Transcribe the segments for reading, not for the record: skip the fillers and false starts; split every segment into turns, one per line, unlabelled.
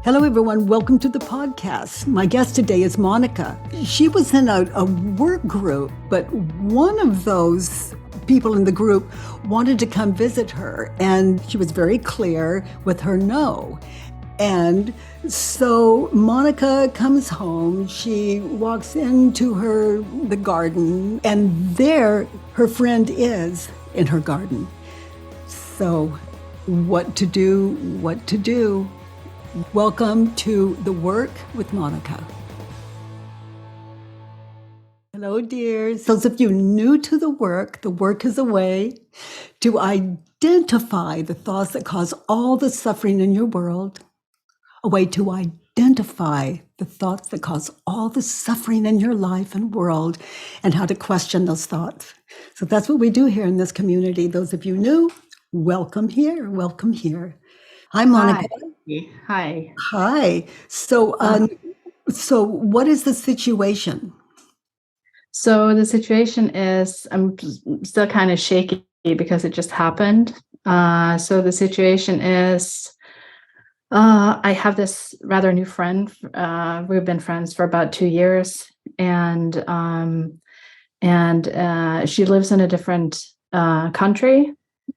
Hello, everyone. Welcome to the podcast. My guest today is Monica. She was in a work group, but one of those people in the group wanted to come visit her, and she was very clear with her no. And so Monica comes home, she walks into the garden, and there her friend is in her garden. So what to do? Welcome to The Work with Monica. Hello, dears. Those of you new to the work is a way to identify the thoughts that cause all the suffering in your world, a way to identify the thoughts that cause all the suffering in your life and world, and how to question those thoughts. So that's what we do here in this community. Those of you new, welcome here. Welcome here. Hi, Monica.
Hi.
Hi. So what is the situation?
So the situation is, I'm still kind of shaky because it just happened. So the situation is, I have this rather new friend. We've been friends for about 2 years, and she lives in a different country,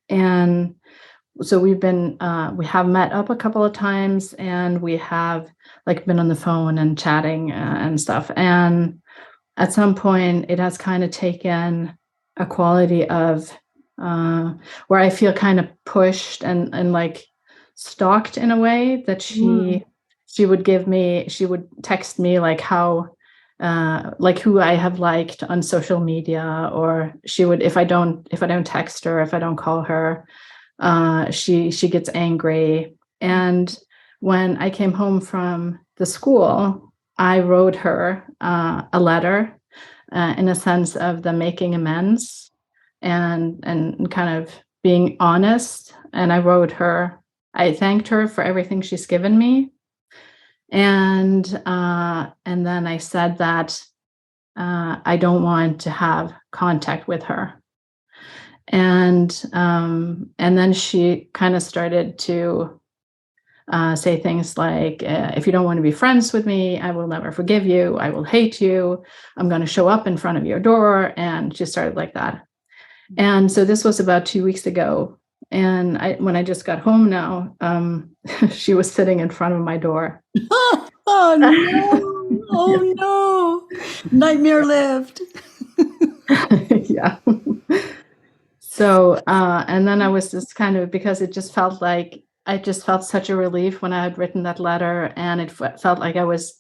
and so we have met up a couple of times, and we have been on the phone and chatting and stuff. And at some point it has kind of taken a quality of where I feel kind of pushed and stalked in a way that she would text me how who I have liked on social media, or she would, if I don't text her, if I don't call her, she gets angry. And when I came home from the school, I wrote her a letter in a sense of the making amends and kind of being honest. And I thanked her for everything she's given me. And then I said that I don't want to have contact with her. And then she kind of started to say things like, if you don't want to be friends with me, I will never forgive you. I will hate you. I'm going to show up in front of your door. And she started like that. And so this was about 2 weeks ago. And when I just got home now, she was sitting in front of my door.
Oh, no. Oh, no. Nightmare lived.
Yeah. So, and then I was just kind of, because it just felt like, I just felt such a relief when I had written that letter, and it felt like I was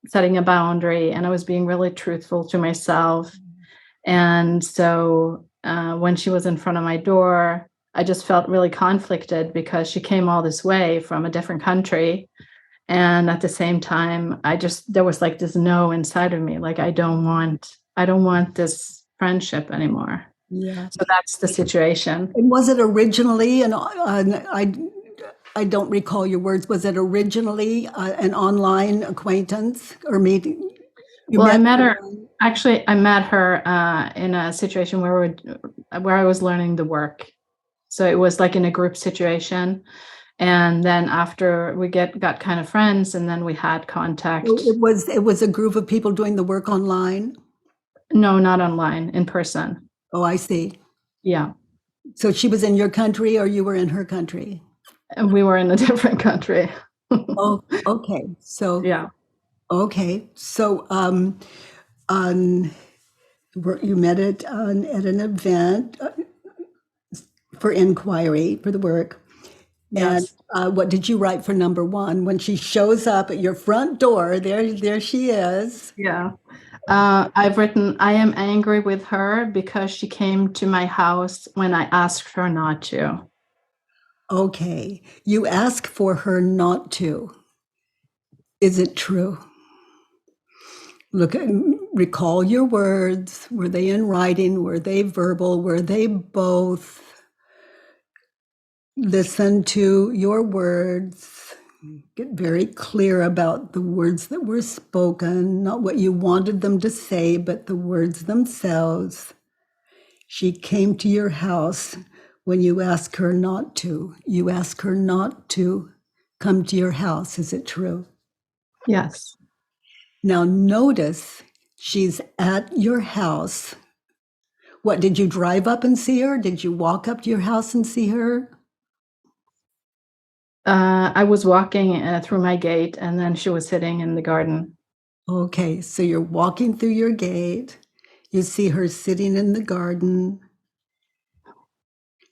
setting a boundary and I was being really truthful to myself. And so when she was in front of my door, I just felt really conflicted because she came all this way from a different country. And at the same time, there was this no inside of me, I don't want this friendship anymore.
Yeah.
So that's the situation.
And was it originally, and I don't recall your words, was it originally an online acquaintance or meeting?
I met her. Actually, I met her in a situation where I was learning the work. So it was in a group situation. And then after we got kind of friends, and then we had contact.
It was a group of people doing the work online?
No, not online, in person.
Oh, I see.
Yeah.
So she was in your country, or you were in her country?
And we were in a different country.
Oh, okay. So
yeah.
Okay. So you met at an event for inquiry for the work.
Yes.
And what did you write for number one? When she shows up at your front door, there she is.
Yeah. I've written, I am angry with her because she came to my house when I asked her not to.
Okay. You ask for her not to. Is it true? Recall your words. Were they in writing? Were they verbal? Were they both? Listen to your words. Get very clear about the words that were spoken, not what you wanted them to say, but the words themselves. She came to your house when you ask her not to. You ask her not to come to your house. Is it true?
Yes.
Now notice she's at your house. What, did you drive up and see her? Did you walk up to your house and see her?
I was walking through my gate, and then she was sitting in the garden.
Okay, so you're walking through your gate. You see her sitting in the garden.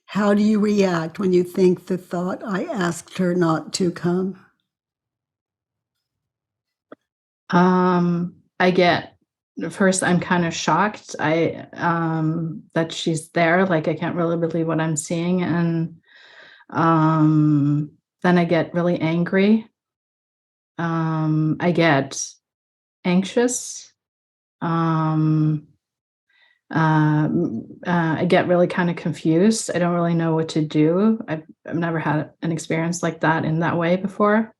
How do you react when you think the thought, I asked her not to come?
I get first I'm kind of shocked that she's there, like I can't really believe what I'm seeing, and then I get really angry. I get anxious. Um I get really kind of confused. I don't really know what to do. I've never had an experience like that in that way before.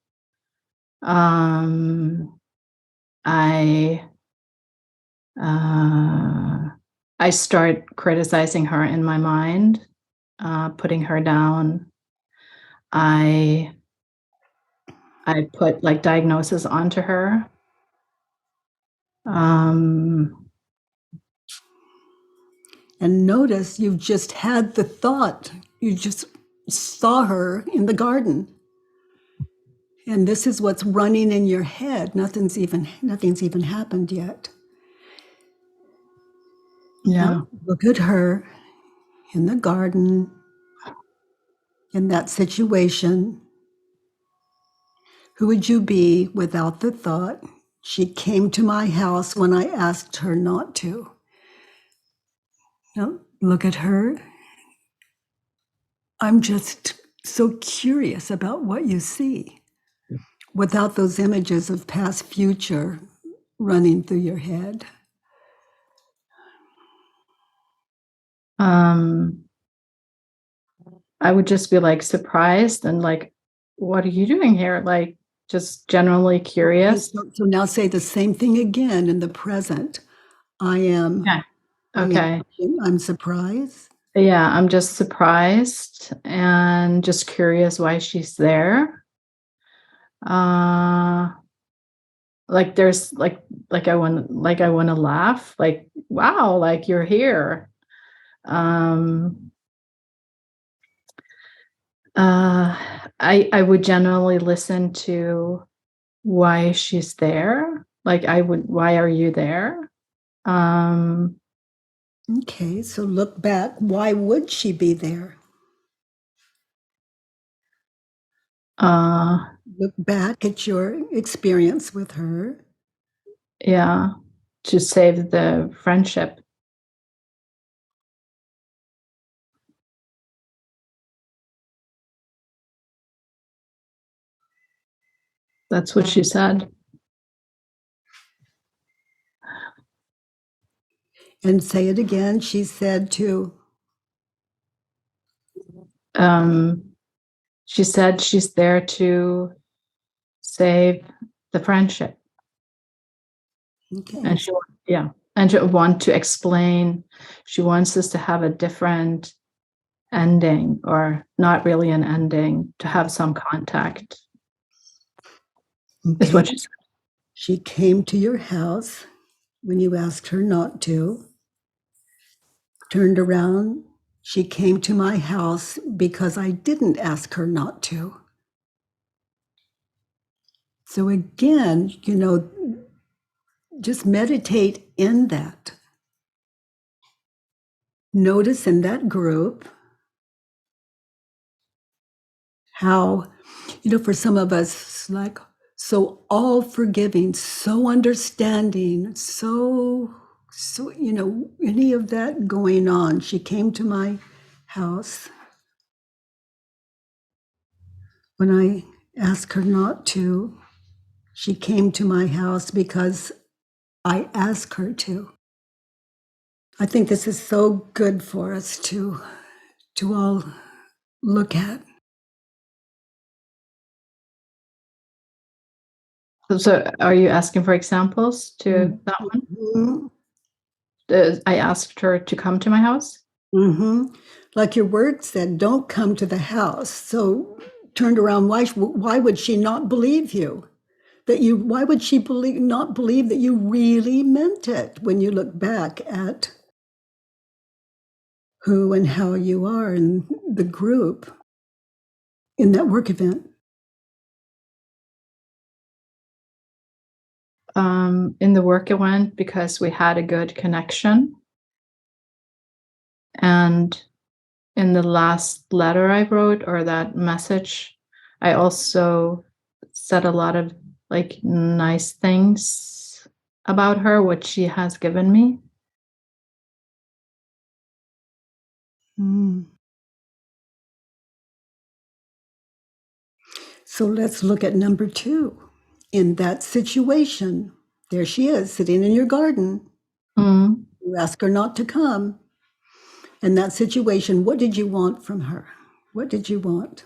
Um I Uh, I start criticizing her in my mind, putting her down. I I put like diagnosis onto her. Um,
And notice you've just had the thought. You just saw her in the garden. And this is what's running in your head. Nothing's even happened yet.
yeah.
Now look at her in the garden, in that situation. Who would you be without the thought, she came to my house when I asked her not to? Now look at her. I'm just so curious about what you see without those images of past, future running through your head.
Um, I would just be like surprised and like, what are you doing here? Like just generally
Okay,
curious.
so now say the same thing again in the present. I am,
Yeah. Okay.
I'm surprised.
Yeah, I'm just surprised and just curious why she's there. Uh like there's I want to laugh, like wow, like you're here. um uh I would generally listen to why she's there, like I would, why are you there? um
Okay, so look back. Why would she be there?
uh
Look back at your experience with her.
yeah, to save the friendship. That's what she said.
And say it again. She said to,
um she said she's there to save the friendship.
okay,
And yeah, and she want to explain, she wants us to have a different ending, or not really an ending, to have some contact, is
okay.
what she said.
She came to your house when you asked her not to, turned around. She came to my house because I didn't ask her not to. So again, just meditate in that. Notice in that group how, for some of us, like so all forgiving, so understanding, so any of that going on. She came to my house when I asked her not to. She came to my house because I asked her to. I think this is so good for us to all look at.
So are you asking for examples to that one?
Mhm.
I asked her to come to my house.
Mm-hmm. Like your word said, don't come to the house. So turned around, why would she not believe you? Why would she not believe that you really meant it when you look back at who and how you are in the group in that work event?
In the work event, because we had a good connection. And in the last letter I wrote, or that message, I also said a lot of like nice things about her, what she has given me.
So let's look at number 2. In that situation, there she is sitting in your garden. You ask her not to come. In that situation, what did you want from her? What did you want?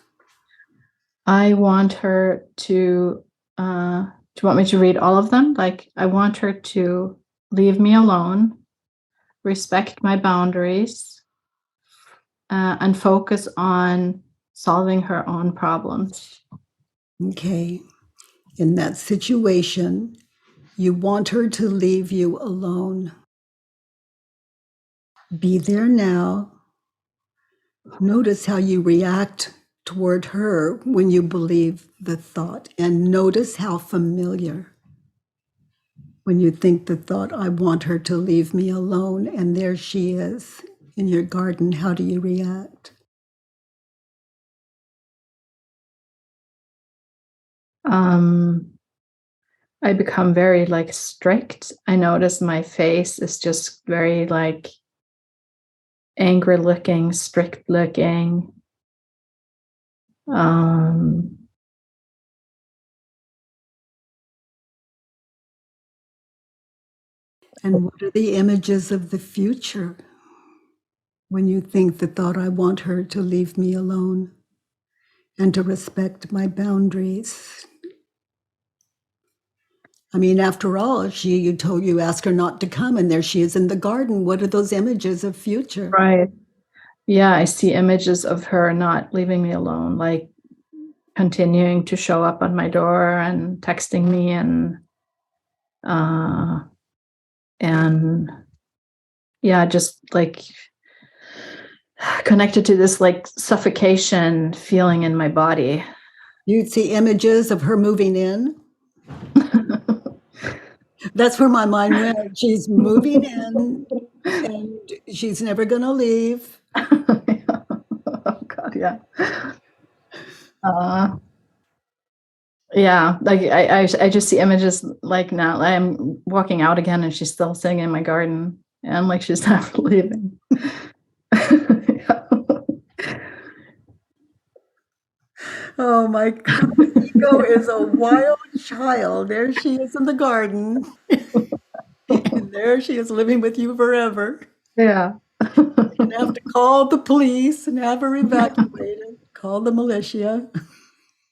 I want her to, do you want me to read all of them? Like, I want her to leave me alone, respect my boundaries, and focus on solving her own problems.
Okay. In that situation, you want her to leave you alone. Be there now. Notice how you react toward her when you believe the thought, and notice how familiar. When you think the thought, I want her to leave me alone, and there she is in your garden, how do you react?
I become very like strict. I notice my face is just very like angry looking, strict looking. And
what are the images of the future when you think the thought, I want her to leave me alone and to respect my boundaries? I mean, after all, you ask her not to come, and there she is in the garden. What are those images of future?
right. Yeah, I see images of her not leaving me alone, like continuing to show up on my door and texting me and yeah, just like connected to this like suffocation feeling in my body.
You'd see images of her moving in. That's where my mind went. She's moving in and she's never going to leave.
Oh God, yeah. Yeah, like I just see images like now. I'm walking out again and she's still sitting in my garden and like she's never leaving. Yeah.
Oh my God. Ego is a wild child. There she is in the garden. And there she is living with you forever.
Yeah.
You have to call the police and have her evacuated, call the militia.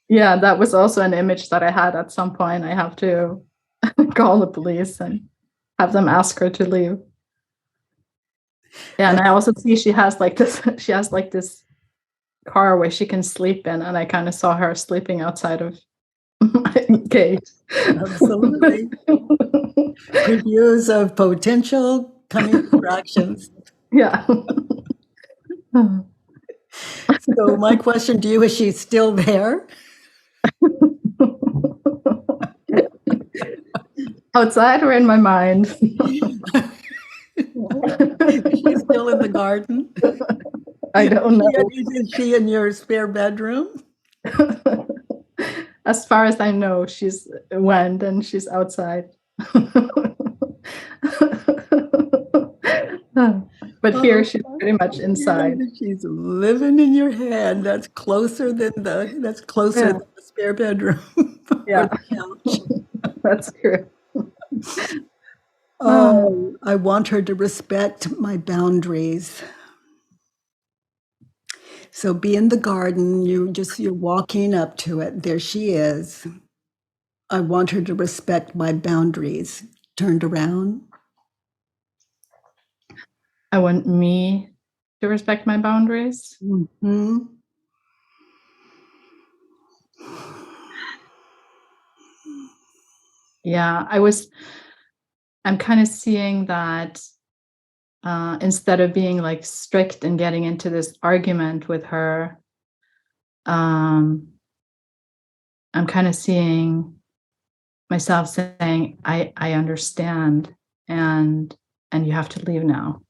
Yeah, that was also an image that I had at some point. I have to call the police and have them ask her to leave. Yeah, and I also see she has like this car where she can sleep in, and I kind of saw her sleeping outside of my gate.
Absolutely. Previews of potential coming attractions.
Yeah.
So my question to you, is she still there?
Outside or in my mind?
She's still in the garden?
I don't know.
Is she in your spare bedroom?
As far as I know, she's went and she's outside. But here she's pretty much inside.
She's living in your head. That's closer than the spare bedroom.
Yeah.
Or the couch.
That's true.
Oh, I want her to respect my boundaries. So be in the garden, you're walking up to it. There she is. I want her to respect my boundaries. Turned around.
I want me to respect my boundaries.
Mm-hmm.
Yeah, I'm kind of seeing that instead of being like strict and getting into this argument with her, um, I'm kind of seeing myself saying, I understand, and you have to leave now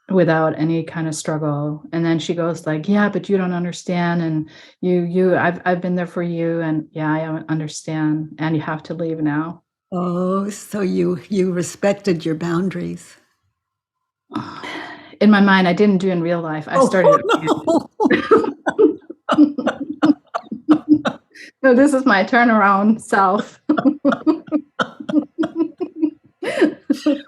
without any kind of struggle. And then she goes like, yeah, but you don't understand, and I've been there for you, and yeah, I understand, and you have to leave now.
Oh, so you respected your boundaries.
In my mind, I didn't do in real life. I started
Oh,
no, this is my turnaround self.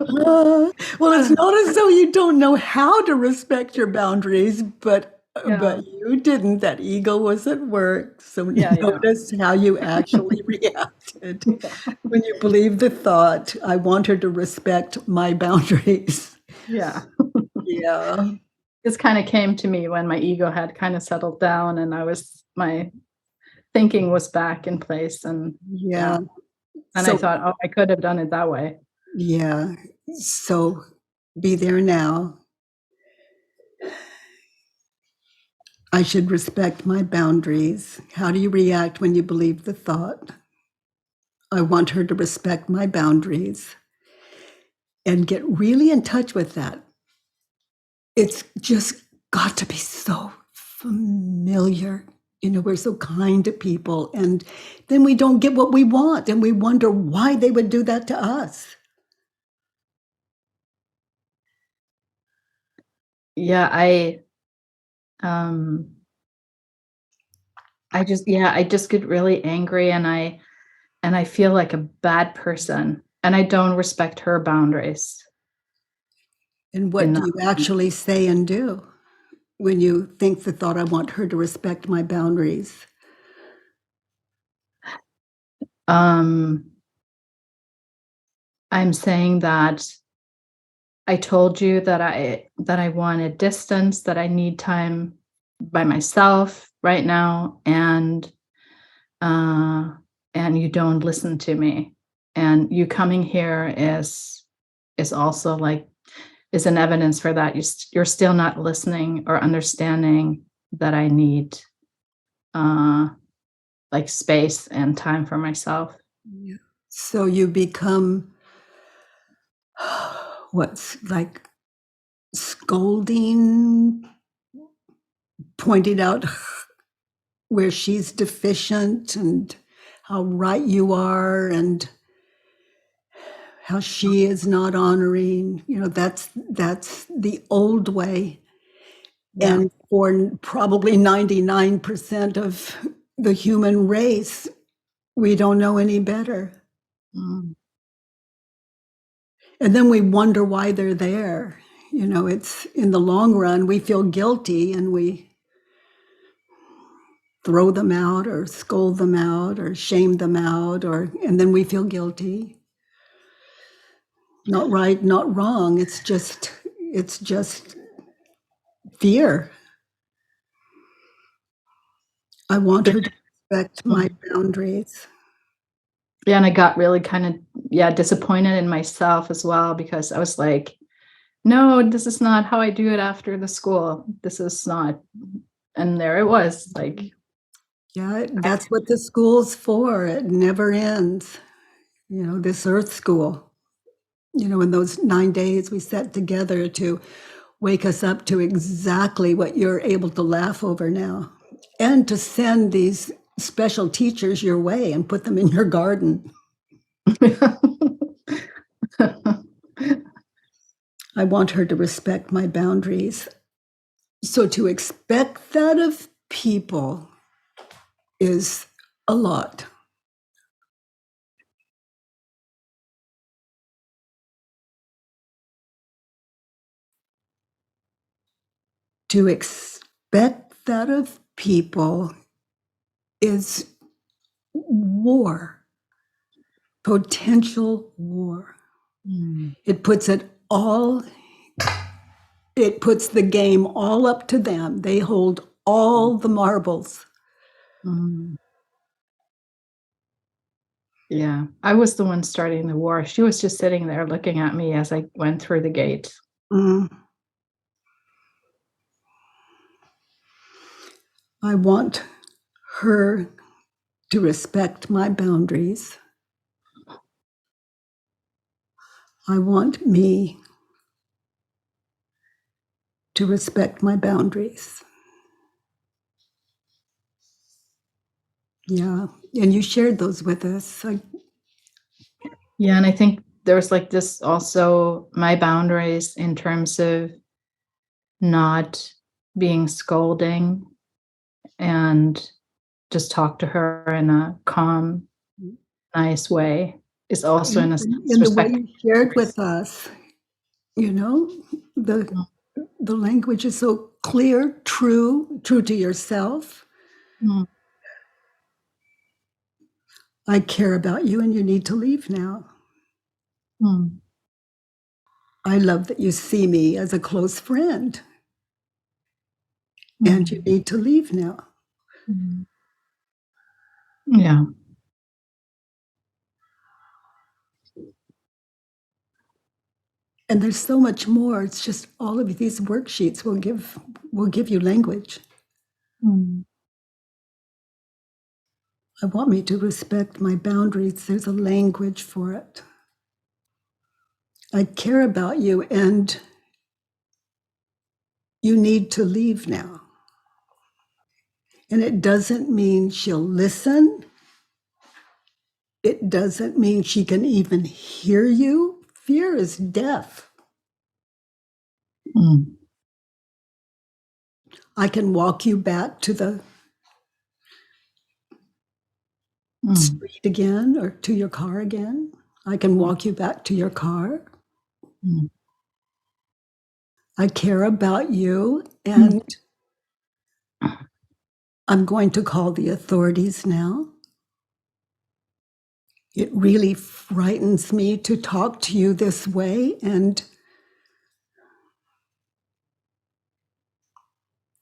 no. Well, it's not as though you don't know how to respect your boundaries,
Yeah,
but you didn't. That ego was at work. So you
yeah.
notice how you actually reacted when you believed the thought, I want her to respect my boundaries.
Yeah.
Yeah.
This kind of came to me when my ego had kind of settled down and my thinking was back in place, and
Yeah.
yeah. And I
So,
thought, oh, I could have done it that way.
yeah. So be there now. I should respect my boundaries. How do you react when you believe the thought? I want her to respect my boundaries and get really in touch with that. It's just got to be so familiar. We're so kind to people, and then we don't get what we want, and we wonder why they would do that to us.
Yeah, um I just get really angry, and I feel like a bad person, and I don't respect her boundaries
And what do
enough.
you actually say and do when you think the thought, I want her to respect my boundaries?
Um I'm saying that I told you that I wanted distance, that I need time by myself right now, uh, and you don't listen to me. And you coming here is also like is an evidence for that. You're still not listening or understanding that I need uh, like space and time for myself.
Yeah. So you become what's like scolding, pointing out where she's deficient and how right you are and how she is not honoring. That's the old way.
Yeah.
And for probably 99% of the human race, we don't know any better.
Mm.
And then we wonder why they're there. It's in the long run, we feel guilty and we throw them out or scold them out or shame them out, and then we feel guilty. Not right, not wrong. It's just fear. I want her to respect my boundaries.
Yeah, and I got really kind of disappointed in myself as well, because I was like, no, this is not how I do it after the school. This is not. And there it was, like,
Yeah, that's what the school's for. It never ends. This earth school. In those 9 days we set together to wake us up to exactly what you're able to laugh over now, and to send these special teachers your way and put them in your garden. I want her to respect my boundaries. So to expect that of people is a lot. To expect that of people is war, potential war.
Mm,
It puts it all, it puts the game all up to them. They hold all the marbles.
mm. Yeah. I was the one starting the war. She was just sitting there looking at me as I went through the gate.
Mm. I want her to respect my boundaries. I want me to respect my boundaries. Yeah. And you shared those with us.
Yeah, and I think there's like this also my boundaries in terms of not being scolding and just talk to her in a calm, nice way is also in a sense
In the way
respecting
you shared
boundaries.
with us, you know, the
Mm,
the language is so clear, true to yourself.
mm,
I care about you and you need to leave now.
mm,
I love that you see me as a close friend and you
mm,
need to leave now.
mm. Yeah.
And there's so much more. It's just all of these worksheets will give you language.
Mm,
I want me to respect my boundaries. There's a language for it. I care about you and you need to leave now. And it doesn't mean she'll listen. It doesn't mean she can even hear you. Fear is deaf.
mm,
I can walk you back to the
mm,
street again or to your car again. I can walk you back to your car.
mm,
I care about you
mm,
and I'm going to call the authorities now. It really frightens me to talk to you this way, and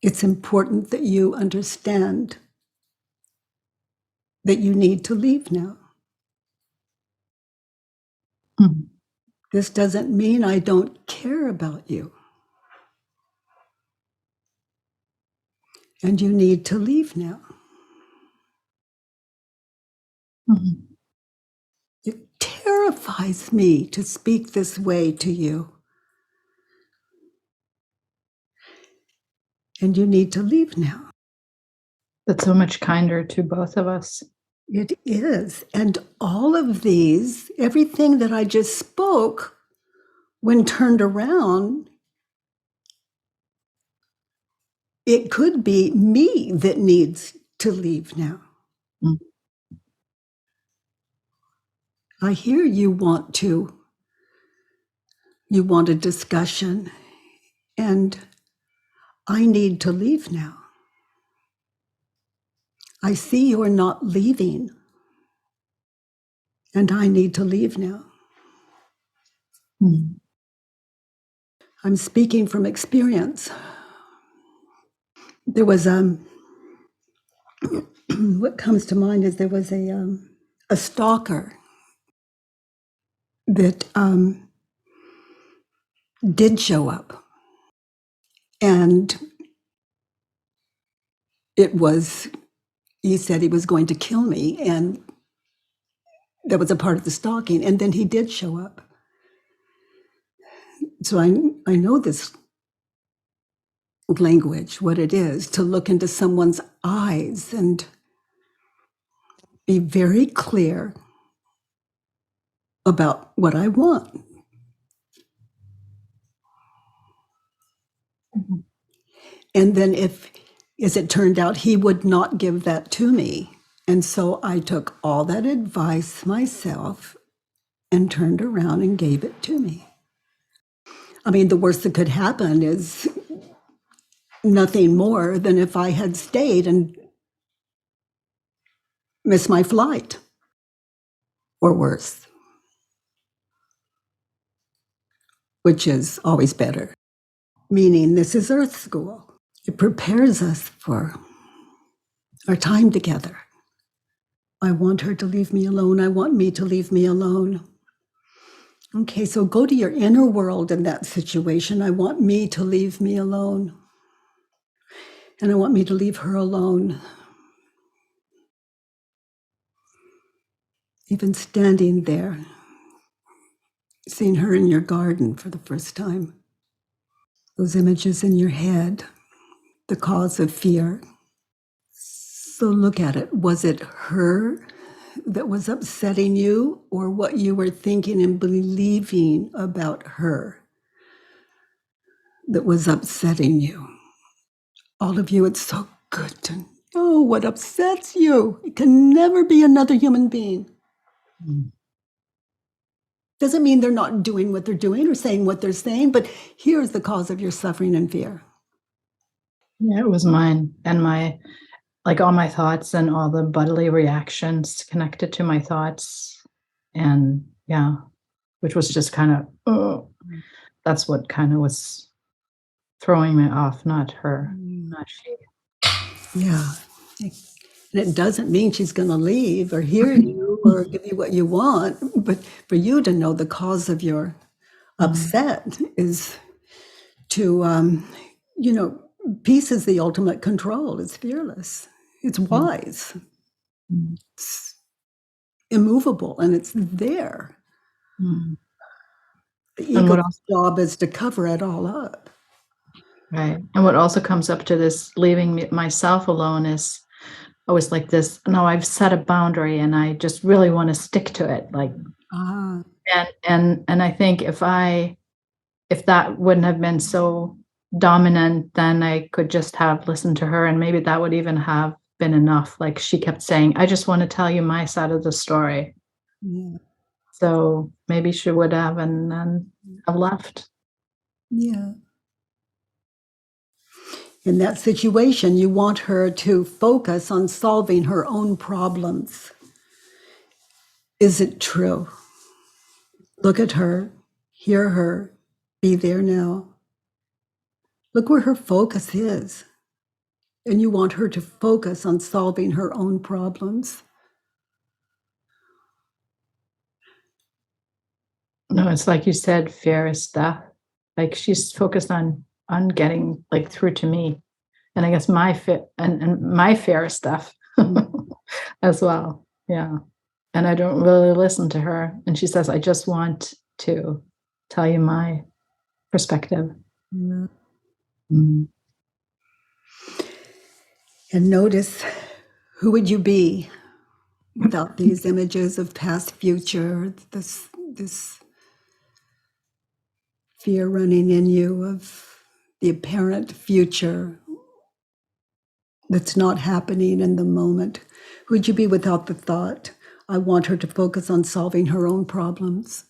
it's important that you understand that you need to leave now.
mm,
This doesn't mean I don't care about you, and you need to leave now.
mm.
It terrifies me to speak this way to you, and you need to leave now.
That's so much kinder to both of us.
It is. And all of these, everything that I just spoke, when turned around, it could be me that needs to leave now.
Mm,
I hear you want a discussion, and I need to leave now. I see you're not leaving, and I need to leave now.
mm,
I'm speaking from experience. There was what comes to mind is there was a stalker that did show up, and he said he was going to kill me, and that was a part of the stalking. And then he did show up. So I know this language, what it is to look into someone's eyes and be very clear about what I want.
mm,
And then as it turned out, he would not give that to me. And so I took all that advice myself and turned around and gave it to me. I mean, the worst that could happen is nothing more than if I had stayed and missed my flight, or worse, which is always better. Meaning, this is Earth School. It prepares us for our time together. I want her to leave me alone. I want me to leave me alone. Okay, so go to your inner world in that situation. I want me to leave me alone. And I want me to leave her alone. Even standing there, seeing her in your garden for the first time. Those images in your head, the cause of fear. So look at it. Was it her that was upsetting you, or what you were thinking and believing about her that was upsetting you? All of you, it's so good to know what upsets you. It can never be another human being. Doesn't mean they're not doing what they're doing or saying what they're saying, but here's the cause of your suffering and fear.
Yeah, it was mine and all my thoughts and all the bodily reactions connected to my thoughts. And yeah, which was just kind of, that's what kind of was throwing me off, not her, not she.
Yeah. And it doesn't mean she's going to leave or hear you or give you what you want, but for you to know the cause of your upset is to, peace is the ultimate control. It's fearless. It's wise. It's immovable, and it's there. The ego's job is to cover it all up.
Right. And what also comes up to this leaving myself alone is always like this, no, I've set a boundary and I just really want to stick to it. And I think if that wouldn't have been so dominant, then I could just have listened to her, and maybe that would even have been enough. Like she kept saying, I just want to tell you my side of the story.
Yeah.
So maybe she would have and then have left.
Yeah. In that situation, you want her to focus on solving her own problems. Is it true? Look at her, hear her, be there now. Look where her focus is. And you want her to focus on solving her own problems.
No, it's like you said, fear is stuff. Like she's focused on getting like through to me. And I guess my fit and my fear is stuff as well. Yeah. And I don't really listen to her. And she says, I just want to tell you my perspective.
Yeah.
Mm.
And notice, who would you be without these images of past, future, this fear running in you of the apparent future that's not happening in the moment? Who would you be without the thought, I want her to focus on solving her own problems?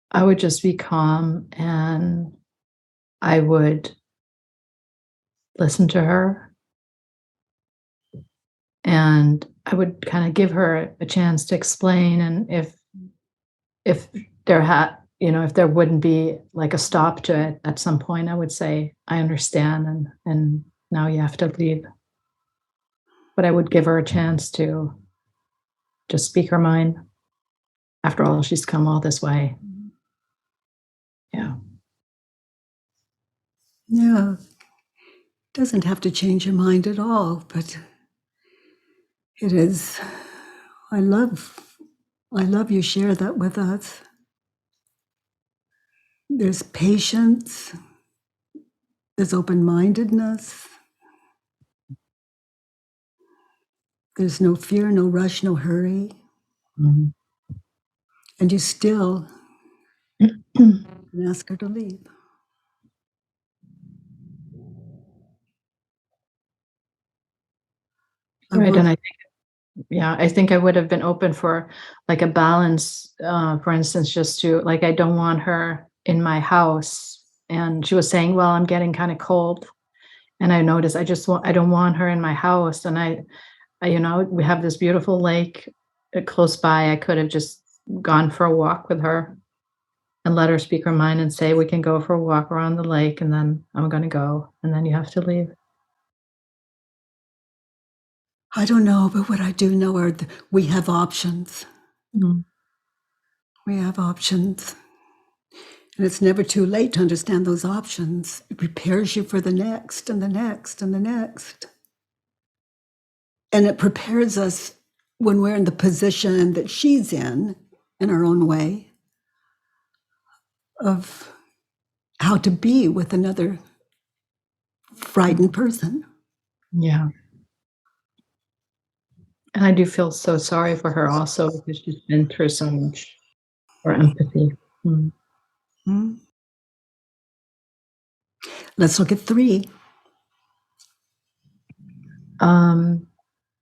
I would just be calm and I would listen to her. And I would kind of give her a chance to explain. And if there wouldn't be like a stop to it at some point, I would say, I understand, and now you have to leave. But I would give her a chance to just speak her mind. After all, she's come all this way. Yeah.
Yeah. Doesn't have to change your mind at all, but it is. I love you share that with us. There's patience, there's open-mindedness, there's no fear, no rush, no hurry.
Mm-hmm.
And you still ask her to leave.
Right. And I think I would have been open for like a balance, for instance, just to like, I don't want her in my house. And she was saying, well, I'm getting kind of cold. And I noticed I don't want her in my house. And I we have this beautiful lake close by. I could have just gone for a walk with her and let her speak her mind and say, we can go for a walk around the lake, and then I'm going to go, and then you have to leave.
I don't know, but what I do know are we have options.
Mm.
We have options. And it's never too late to understand those options. It prepares you for the next and the next and the next. And it prepares us when we're in the position that she's in our own way, of how to be with another frightened person.
Yeah. And I do feel so sorry for her also, because she's been through so much, for empathy. Mm.
Mm. Let's look at 3.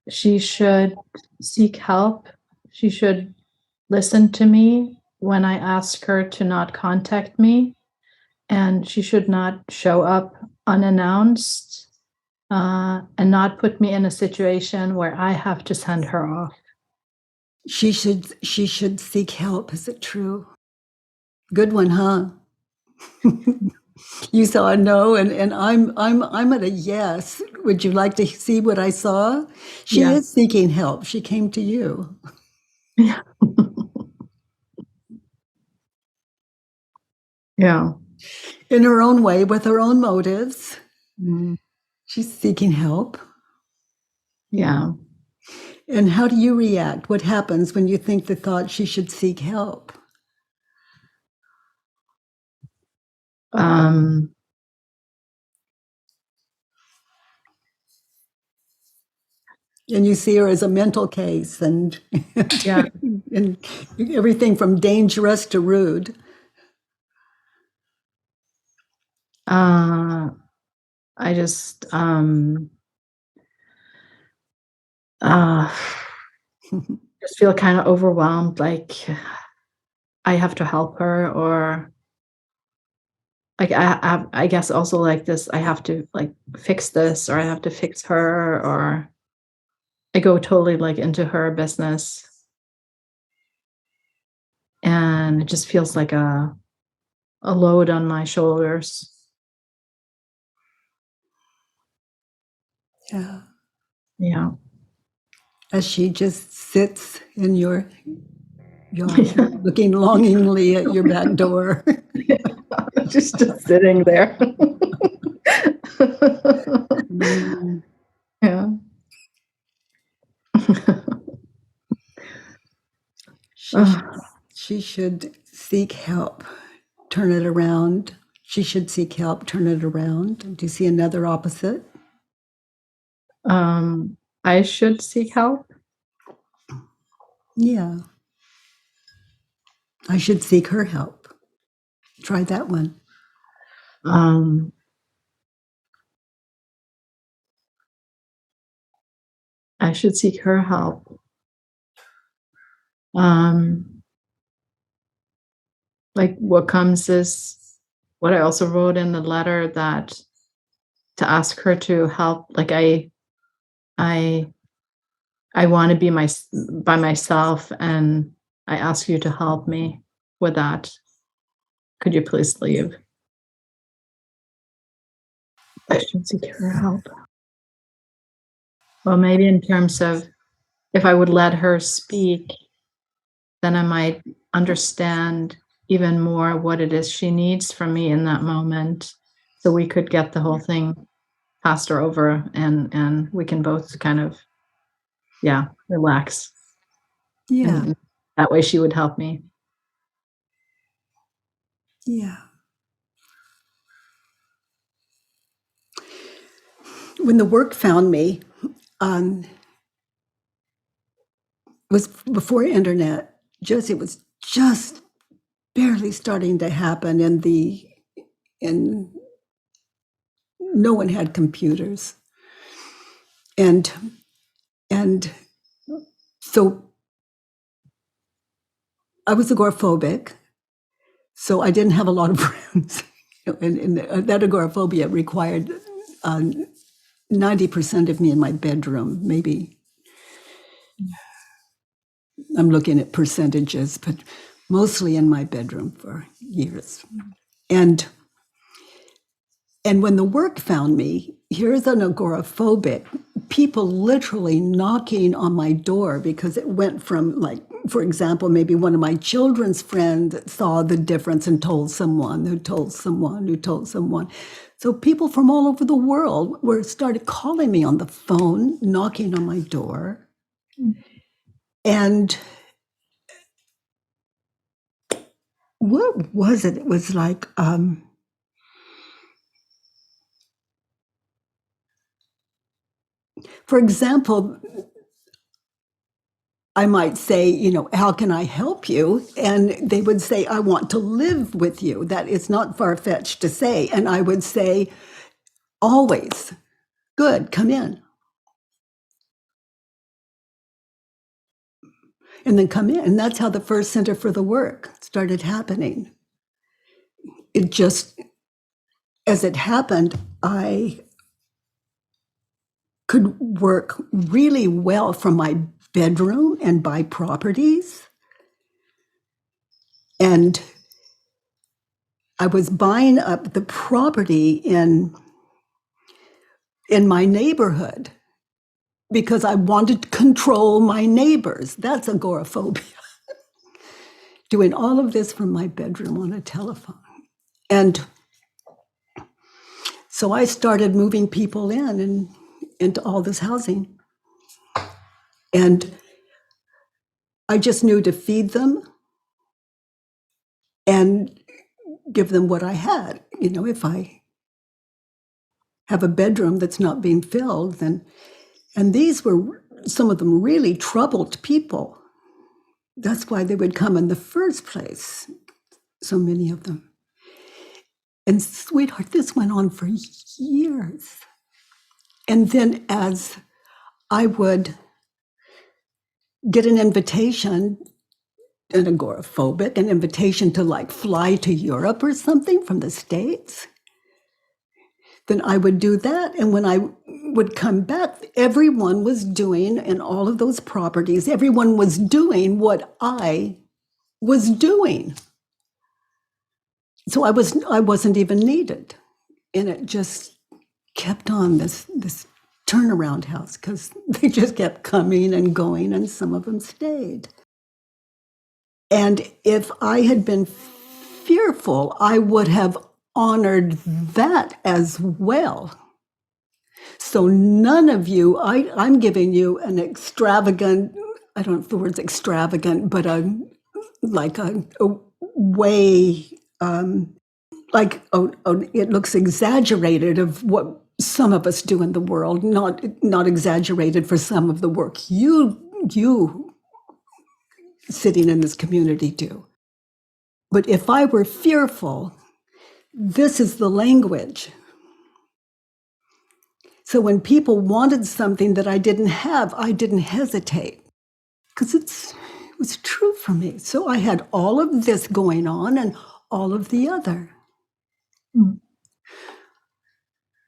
She should seek help. She should listen to me when I ask her to not contact me, and she should not show up unannounced, and not put me in a situation where I have to send her off.
She should seek help. Is it true? Good one, huh? You saw a no, and I'm at a yes. Would you like to see what I saw? She
Yeah.
is seeking help. She came to you.
Yeah. Yeah.
In her own way, with her own motives.
Mm.
She's seeking help.
Yeah.
And how do you react? What happens when you think the thought she should seek help? And you see her as a mental case, and
Yeah.
and everything from dangerous to rude.
I just just feel kind of overwhelmed, like I have to help her, or like I guess also like this, I have to like fix this, or I have to fix her, or I go totally like into her business, and it just feels like a load on my shoulders.
Yeah.
Yeah.
As she just sits in your yard, looking longingly at your back door.
Just sitting there. Yeah.
She should seek help, turn it around. She should seek help, turn it around. Do you see another opposite?
I should seek help.
Yeah. I should seek her help. Try that one.
I should seek her help. Like what comes is what I also wrote in the letter, that to ask her to help. Like I want to be by myself, and I ask you to help me with that. Could you please leave? I should seek her help. Well, maybe in terms of if I would let her speak, then I might understand even more what it is she needs from me in that moment. So we could get the whole thing passed her over, and we can both kind of, relax.
Yeah.
And that way she would help me.
Yeah. When the work found me, it was before internet. It was just barely starting to happen, and no one had computers, and so I was agoraphobic, so I didn't have a lot of friends, and that agoraphobia required 90% of me in my bedroom. Maybe I'm looking at percentages, but mostly in my bedroom for years. And when the work found me, here's an agoraphobic, people literally knocking on my door because it went from, like, for example, maybe one of my children's friends saw the difference and told someone who told someone who told someone. So people from all over the world started calling me on the phone, knocking on my door. And what was it? It was like, for example, I might say, you know, how can I help you? And they would say, I want to live with you. That is not far-fetched to say. And I would say, always, good, come in. And then come in. And that's how the first Center for the Work started happening. It just, as it happened, I could work really well from my bedroom and buy properties. And I was buying up the property in my neighborhood because I wanted to control my neighbors. That's agoraphobia. Doing all of this from my bedroom on a telephone. And so I started moving people in and into all this housing. And I just knew to feed them and give them what I had. You know, if I have a bedroom that's not being filled, then, and these were some of them really troubled people. That's why they would come in the first place, so many of them. And sweetheart, this went on for years. And then as I would get an invitation, an agoraphobic, an invitation to like fly to Europe or something from the States, then I would do that. And when I would come back, everyone was doing, in all of those properties, everyone was doing what I was doing. So I wasn't even needed. And it just kept on this turnaround house because they just kept coming and going, and some of them stayed. And if I had been fearful, I would have honored that as well. So none of you, I'm giving you an extravagant, I don't know if the word's extravagant, but a way, it looks exaggerated of what some of us do in the world, not exaggerated for some of the work you sitting in this community do. But if I were fearful, this is the language. So when people wanted something that I didn't have, I didn't hesitate because it was true for me. So I had all of this going on and all of the other.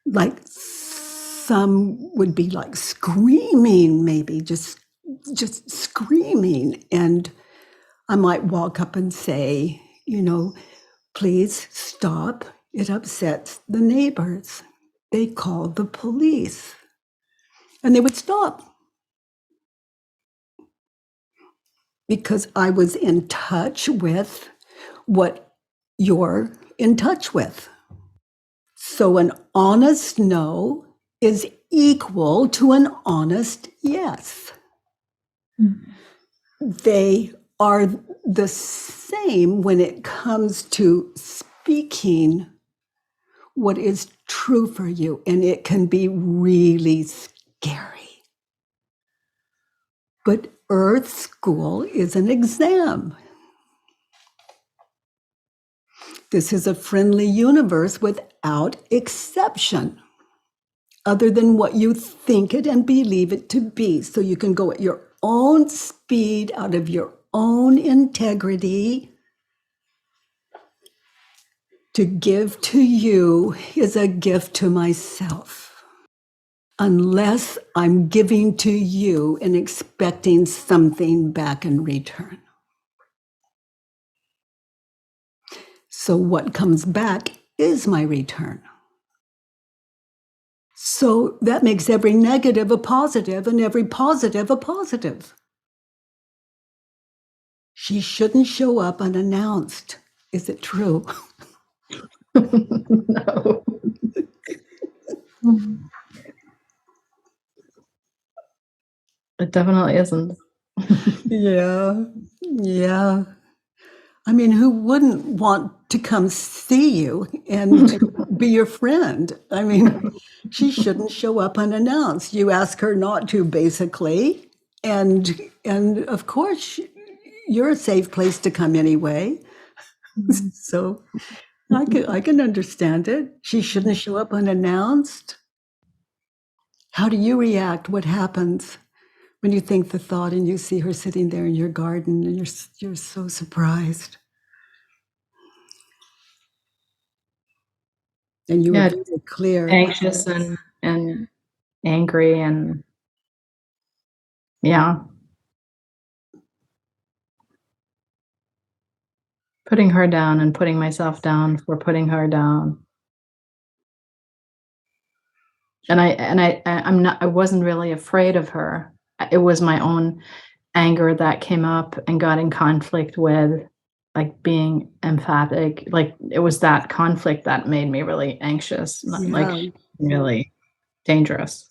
Like some would be like screaming, maybe just screaming. And I might walk up and say, you know, please stop. It upsets the neighbors. They call the police. And they would stop. Because I was in touch with what you're in touch with. So an honest no is equal to an honest yes. They are the same when it comes to speaking what is true for you, and it can be really scary. But Earth School is an exam. This is a friendly universe without exception, other than what you think it and believe it to be. So you can go at your own speed, out of your own integrity. To give to you is a gift to myself, unless I'm giving to you and expecting something back in return. So what comes back is my return. So that makes every negative a positive and every positive a positive. She shouldn't show up unannounced. Is it true?
No. It definitely isn't.
Yeah. Yeah. I mean, who wouldn't want to come see you and be your friend? I mean, she shouldn't show up unannounced. You ask her not to, basically. And of course, you're a safe place to come anyway. So I can understand it. She shouldn't show up unannounced. How do you react? What happens when you think the thought and you see her sitting there in your garden and you're so surprised? And you were
Yeah,
very clear.
anxious and angry and yeah, putting her down and putting myself down for putting her down. I wasn't really afraid of her. It was my own anger that came up and got in conflict with, like, being emphatic. Like, it was that conflict that made me really anxious, like,
Yeah.
really dangerous.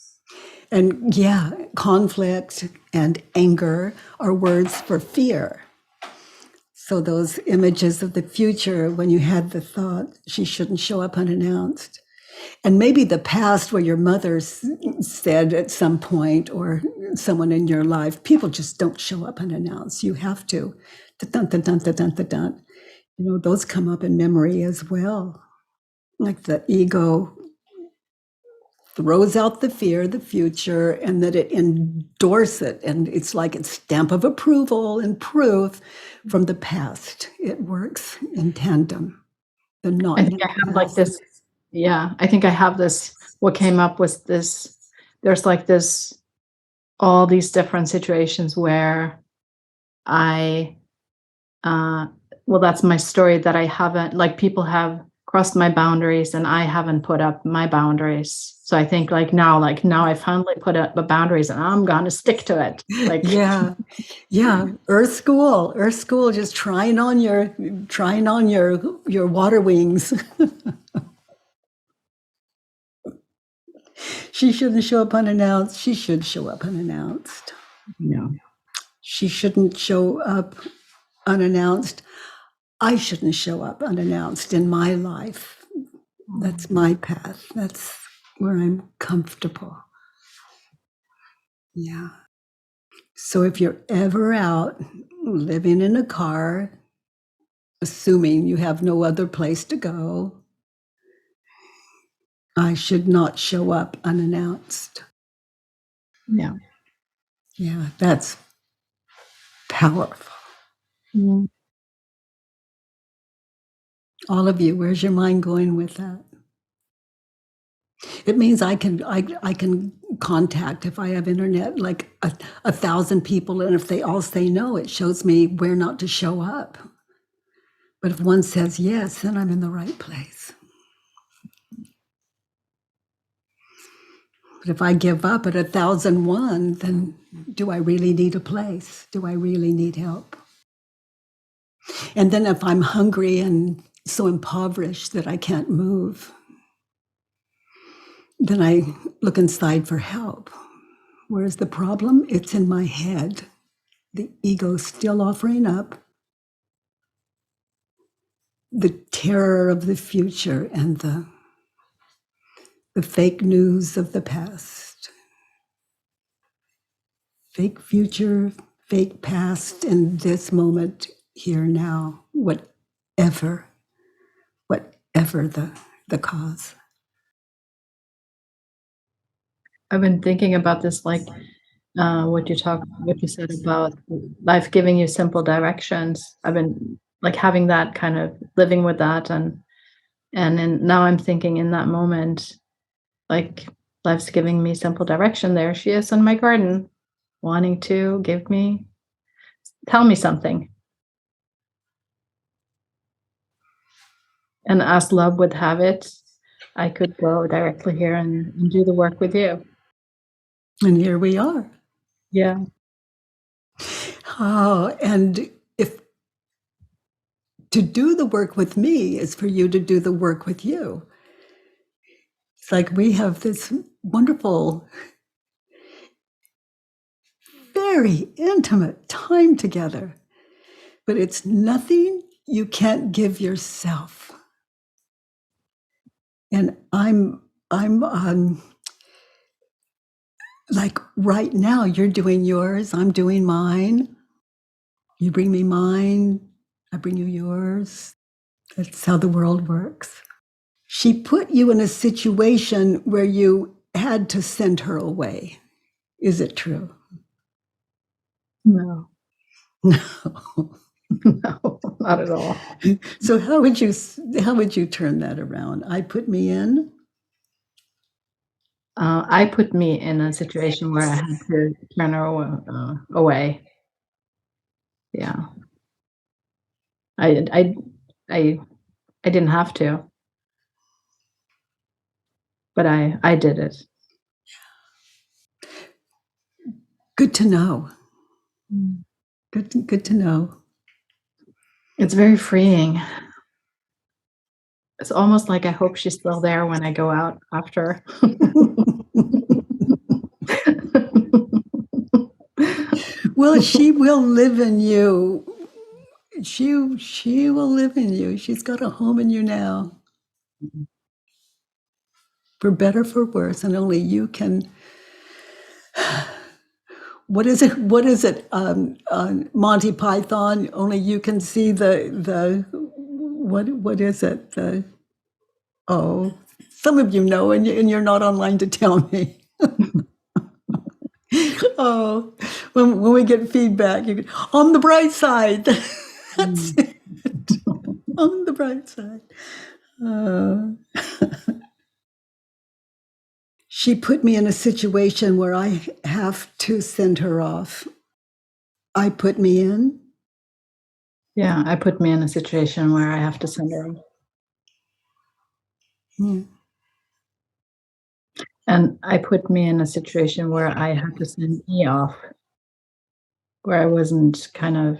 And yeah, conflict and anger are words for fear. So those images of the future, when you had the thought, she shouldn't show up unannounced. And maybe the past where your mother said at some point, or someone in your life, people just don't show up unannounced. You have to. Dun, dun, dun, dun, dun, dun, dun. You know, those come up in memory as well. Like the ego throws out the fear, the future, and that it endorse it. And it's like a stamp of approval and proof from the past. It works in tandem. The not
I think I have like this yeah, I think I have this what came up was this there's like this all these different situations where I uh well, that's my story that I haven't like people have crossed my boundaries and I haven't put up my boundaries. So I think like now I finally put up the boundaries and I'm gonna stick to it. Like
Yeah, yeah. Earth school, just trying on your water wings. She shouldn't show up unannounced. She should show up unannounced.
yeah.
She shouldn't show up unannounced. I shouldn't show up unannounced in my life. That's my path. That's where I'm comfortable. Yeah. So if you're ever out living in a car, assuming you have no other place to go, I should not show up unannounced.
Yeah.
Yeah, that's powerful.
Mm.
All of you, where's your mind going with that? It means I can contact, if I have internet, like 1,000 people, and if they all say no, it shows me where not to show up. But if one says yes, then I'm in the right place. But if I give up at 1,001, then do I really need a place? Do I really need help? And then if I'm hungry and so impoverished that I can't move, then I look inside for help. Where's the problem? It's in my head. The ego still offering up the terror of the future and the fake news of the past. Fake future, fake past, and this moment, here now, whatever the cause.
I've been thinking about this like what you said about life giving you simple directions. I've been like having that kind of living with that and then now I'm thinking in that moment, like life's giving me simple direction. There she is in my garden, wanting to tell me something. And as love would have it, I could go directly here and do the work with you.
And here we are.
Yeah.
Oh, and if to do the work with me is for you to do the work with you. It's like we have this wonderful, very intimate time together, but it's nothing you can't give yourself. And I'm like right now, you're doing yours, I'm doing mine. You bring me mine, I bring you yours. That's how the world works. She put you in a situation where you had to send her away. Is it true?
No.
No.
No, not at all.
So how would you turn that around? I put me in?
I put me in a situation where I had to turn her away. Yeah. I I I I didn't have to, but I did it.
Good to know. Good to know.
It's very freeing. It's almost like I hope she's still there when I go out after.
Well, she will live in you. She will live in you. She's got a home in you now. For better, for worse, and only you can. What is it? What is it? Monty Python. Only you can see the. What is it? Some of you know, and you're not online to tell me. Oh, when we get feedback, you can, on the bright side. That's it. On the bright side. She put me in a situation where I have to send her off. I put me in.
Yeah, I put me in a situation where I have to send her off. And I put me in a situation where I had to send me off, where I wasn't kind of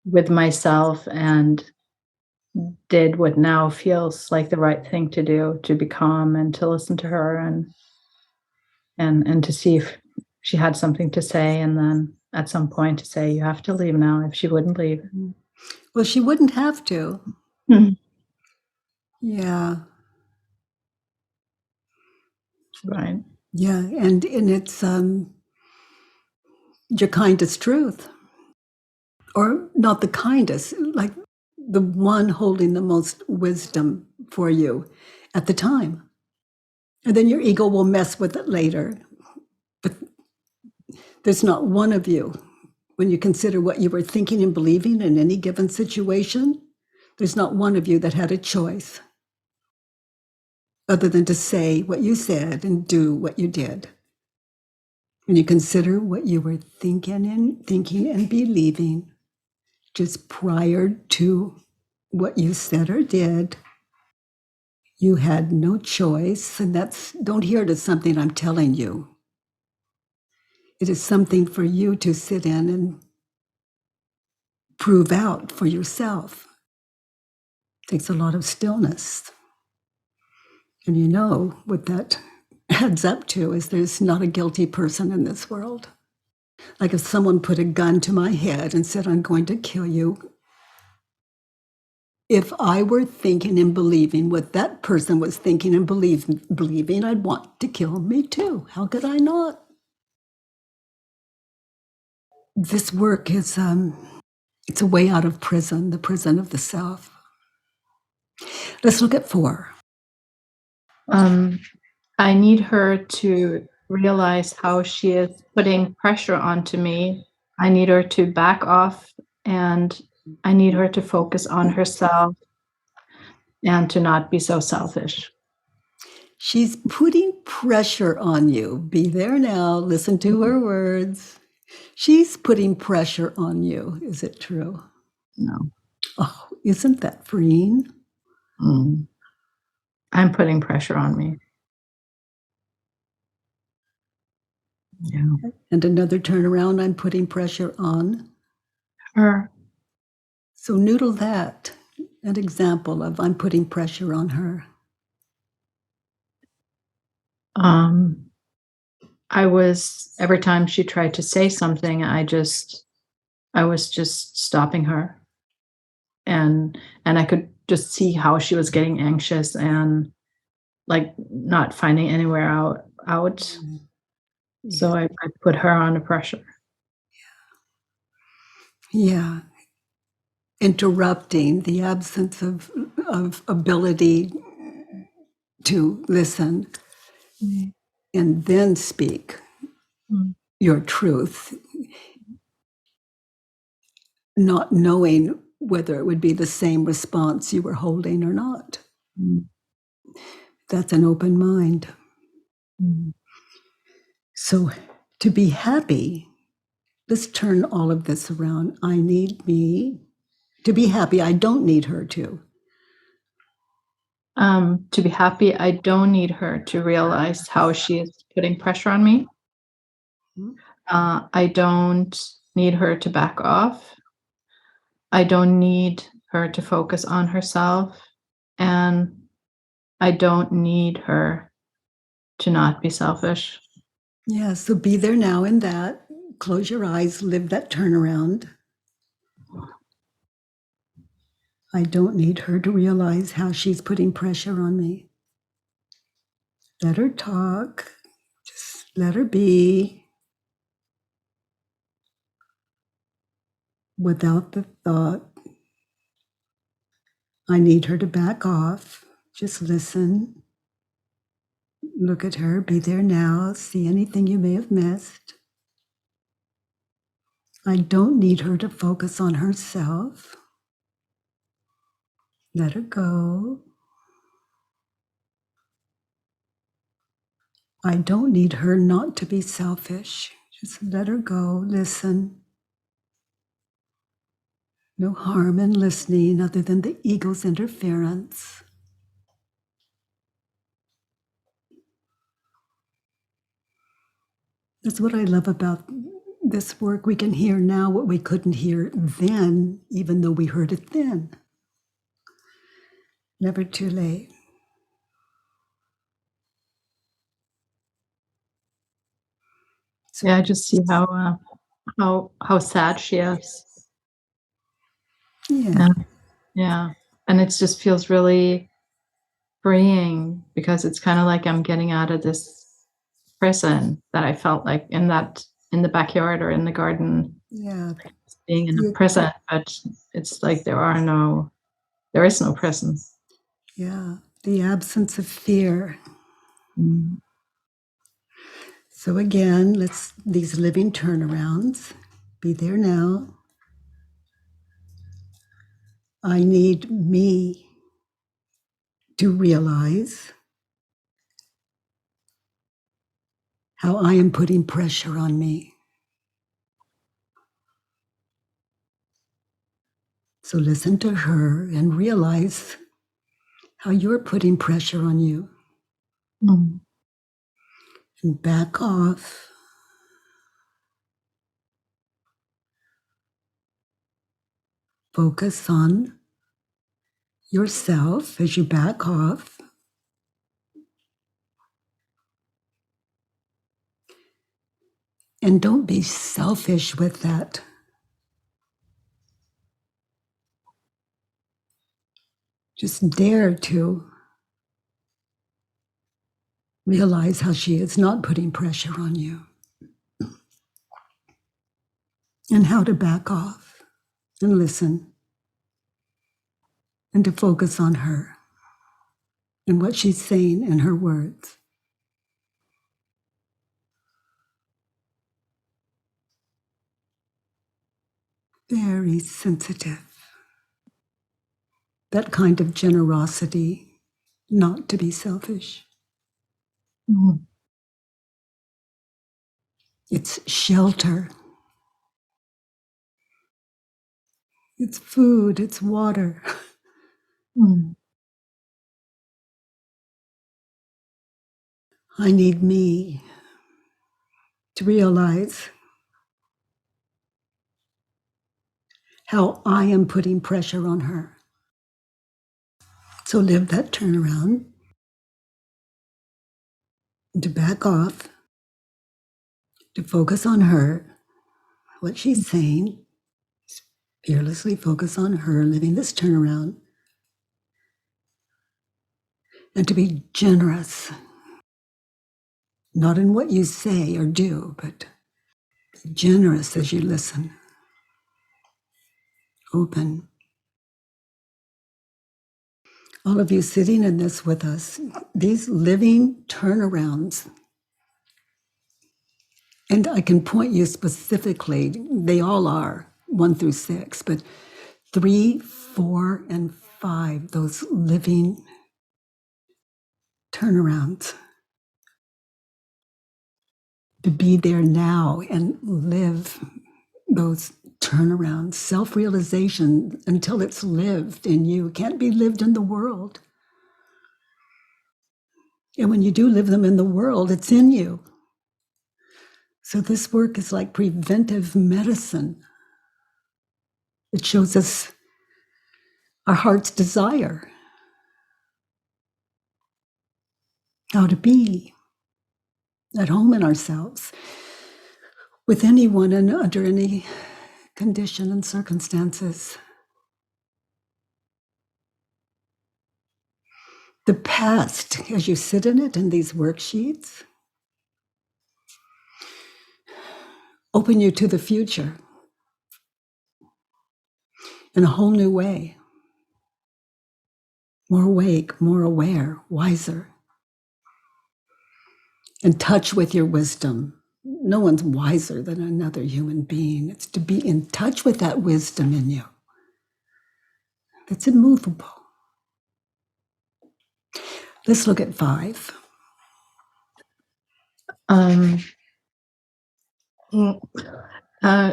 with myself and did what now feels like the right thing to do, to be calm and to listen to her and to see if she had something to say, and then at some point to say, you have to leave now, if she wouldn't leave.
Well, she wouldn't have to.
Mhm.
Yeah.
Right.
Yeah. And it's your kindest truth. Or not the kindest, like the one holding the most wisdom for you at the time. And then your ego will mess with it later. But there's not one of you, when you consider what you were thinking and believing in any given situation, there's not one of you that had a choice other than to say what you said and do what you did. When you consider what you were thinking and believing just prior to what you said or did, you had no choice. And don't hear it as something I'm telling you. It is something for you to sit in and prove out for yourself. It takes a lot of stillness. And you know what that adds up to is there's not a guilty person in this world. Like if someone put a gun to my head and said, I'm going to kill you, if I were thinking and believing what that person was thinking and believing, I'd want to kill me too. How could I not? This work is, it's a way out of prison, the prison of the self. Let's look at 4.
I need her to realize how she is putting pressure onto me. I need her to back off, and I need her to focus on herself and to not be so selfish.
She's putting pressure on you. Be there now. Listen to her words. She's putting pressure on you. Is it true?
No.
Oh, isn't that freeing?
Mm. I'm putting pressure on me. Yeah.
And another turnaround, I'm putting pressure on.
Her.
So noodle that, an example of I'm putting pressure on her.
I was, every time she tried to say something, I was just stopping her. And I could just see how she was getting anxious and like not finding anywhere out. So I put her under pressure.
Yeah. Interrupting the absence of ability to listen and then speak your truth, not knowing whether it would be the same response you were holding or not. That's an open mind. So to be happy, let's turn all of this around. I need me to be happy. I don't need her to.
To be happy, I don't need her to realize how she is putting pressure on me. I don't need her to back off. I don't need her to focus on herself. And I don't need her to not be selfish.
Yeah, so be there now in that. Close your eyes, live that turnaround. I don't need her to realize how she's putting pressure on me. Let her talk. Just let her be without the thought, I need her to back off. Just listen. Look at her, be there now, see anything you may have missed. I don't need her to focus on herself. Let her go. I don't need her not to be selfish. Just let her go, listen. No harm in listening other than the ego's interference. That's what I love about this work. We can hear now what we couldn't hear then, even though we heard it then. Never too late.
So yeah, I just see how sad she is.
Yeah.
Yeah. And it just feels really freeing because it's kind of like I'm getting out of this prison that I felt like in the backyard or in the garden,
Yeah.
being in a prison, but it's like there is no prison.
Yeah. The absence of fear. So again, let's these living turnarounds. Be there now. I need me to realize how I am putting pressure on me. So listen to her and realize how you're putting pressure on you. And back off. Focus on yourself as you back off. And don't be selfish with that. Just dare to realize how she is not putting pressure on you and how to back off and listen and to focus on her and what she's saying in her words. Very sensitive. That kind of generosity, not to be selfish. It's shelter. It's food, it's water. I need me to realize how I am putting pressure on her. So live that turnaround, to back off, to focus on her, what she's saying, fearlessly focus on her, living this turnaround, and to be generous, not in what you say or do, but be generous as you listen, open. All of you sitting in this with us, these living turnarounds, and I can point you specifically, they all are 1 through 6, but 3, 4, and 5, those living turnarounds. To be there now and live those turnarounds, self-realization until it's lived in you. It can't be lived in the world. And when you do live them in the world, it's in you. So this work is like preventive medicine. It shows us our heart's desire, how to be at home in ourselves, with anyone and under any condition and circumstances. The past, as you sit in it in these worksheets, open you to the future in a whole new way. More awake, more aware, wiser. In touch with your wisdom. No one's wiser than another human being. It's to be in touch with that wisdom in you that's immovable. Let's look at 5.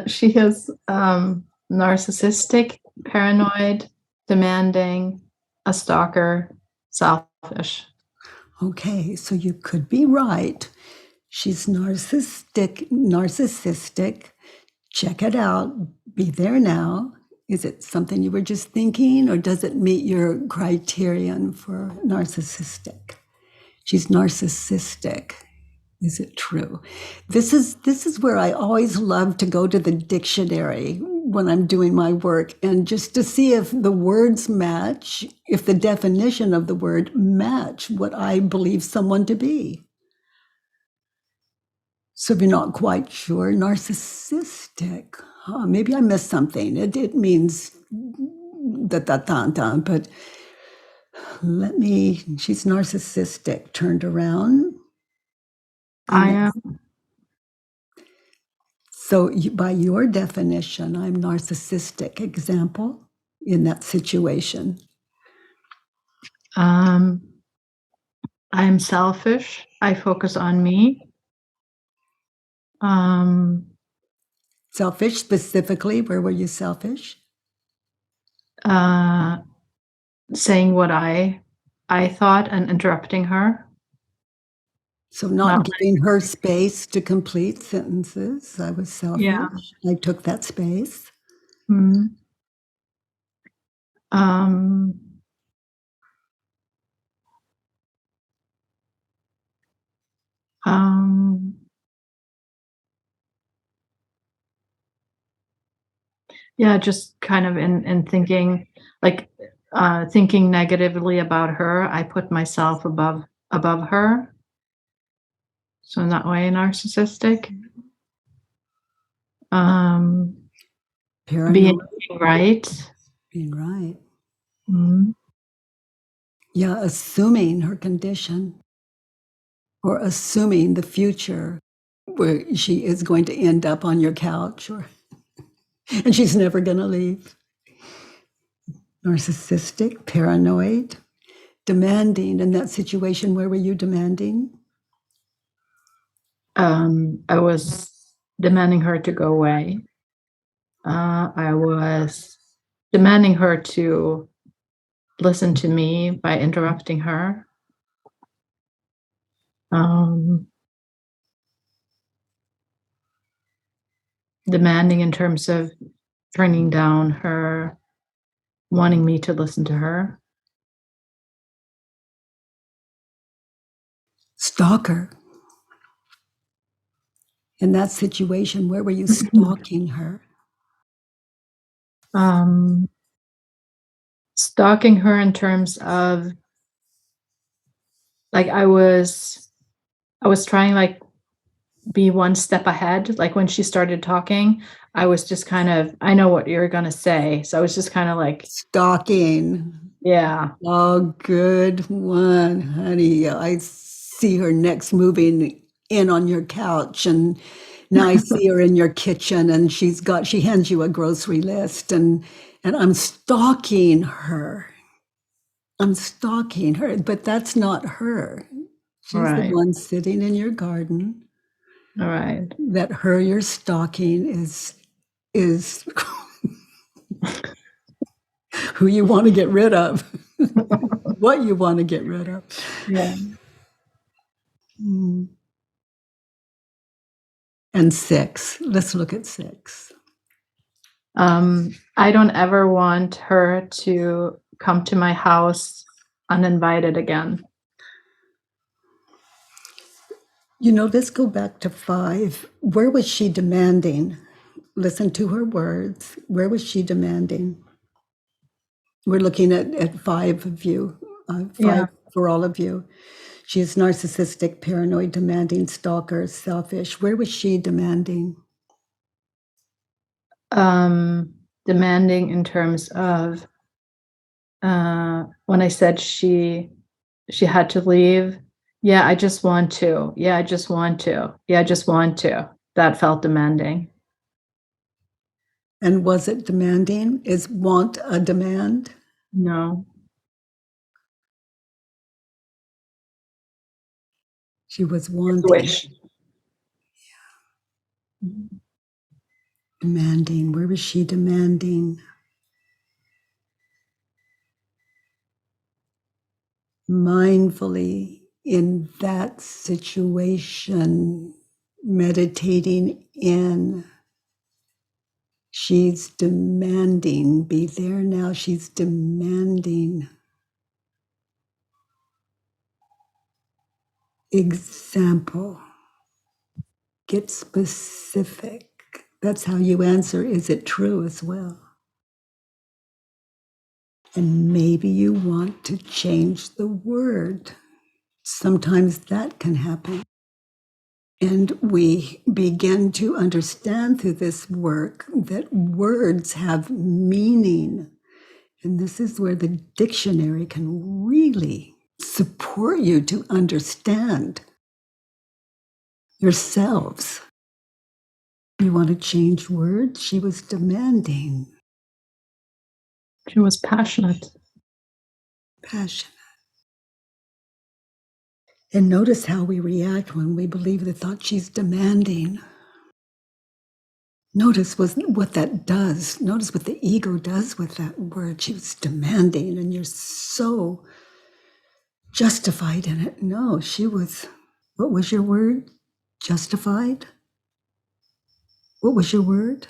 She is narcissistic, paranoid, demanding, a stalker, selfish.
Okay, so you could be right. She's narcissistic. Check it out. Be there now. Is it something you were just thinking, or does it meet your criterion for narcissistic? She's narcissistic. Is it true? This is where I always love to go to the dictionary when I'm doing my work, and just to see if the words match, if the definition of the word match what I believe someone to be. So if you're not quite sure, narcissistic, maybe I missed something. It means da, but she's narcissistic, turned around.
I am.
So by your definition, I'm narcissistic. Example in that situation.
I'm selfish. I focus on me.
Selfish specifically, where were you selfish?
Saying what I thought and interrupting her.
So not giving her space to complete sentences. I was selfish.
Yeah.
I took that space.
Mm-hmm. Yeah, just kind of in thinking, like thinking negatively about her. I put myself above her. So in that way, narcissistic. Being right.
Being right.
Mm-hmm.
Yeah, assuming her condition, or assuming the future where she is going to end up on your couch, and she's never going to leave. Narcissistic, paranoid, demanding. In that situation, where were you demanding?
I was demanding her to go away. I was demanding her to listen to me by interrupting her. Um, Demanding in terms of turning down her wanting me to listen to her.
Stalker. In that situation, where were you stalking her?
Stalking her in terms of like I was trying like be one step ahead. Like when she started talking, I was just kind of, I know what you're gonna say. So I was just kind of like,
Stalking.
yeah.
Oh, good one, honey. I see her next moving in on your couch, and now I see her in your kitchen, and she hands you a grocery list, and I'm stalking her. I'm stalking her, but that's not her.
All
She's the
right.
one sitting in your garden.
All right.
That her you're stalking is who you want to get rid of, what you want to get rid of.
Yeah.
Mm. And 6. Let's look at 6.
I don't ever want her to come to my house uninvited again.
Let's go back to 5. Where was she demanding? Listen to her words. Where was she demanding? We're looking at 5 of you, 5
Yeah.
for all of you. She's narcissistic, paranoid, demanding, stalker, selfish. Where was she demanding?
Demanding in terms of when I said she had to leave. Yeah, I just want to. Yeah, I just want to. Yeah, I just want to. That felt demanding.
And was it demanding? Is want a demand?
No.
She was
It's a
wanting,
wish.
demanding. Where was she demanding? Mindfully in that situation, meditating in. She's demanding. Be there now. She's demanding. Example. Get specific. That's how you answer. Is it true as well? And maybe you want to change the word. Sometimes that can happen. And we begin to understand through this work that words have meaning. And this is where the dictionary can really support you to understand yourselves. You want to change words? She was demanding,
She was passionate.
passionate. And notice how we react when we believe the thought she's demanding. Notice what that does. Notice what the ego does with that word. She was demanding, and you're so justified in it. No, she was, what was your word? Justified? What was your word?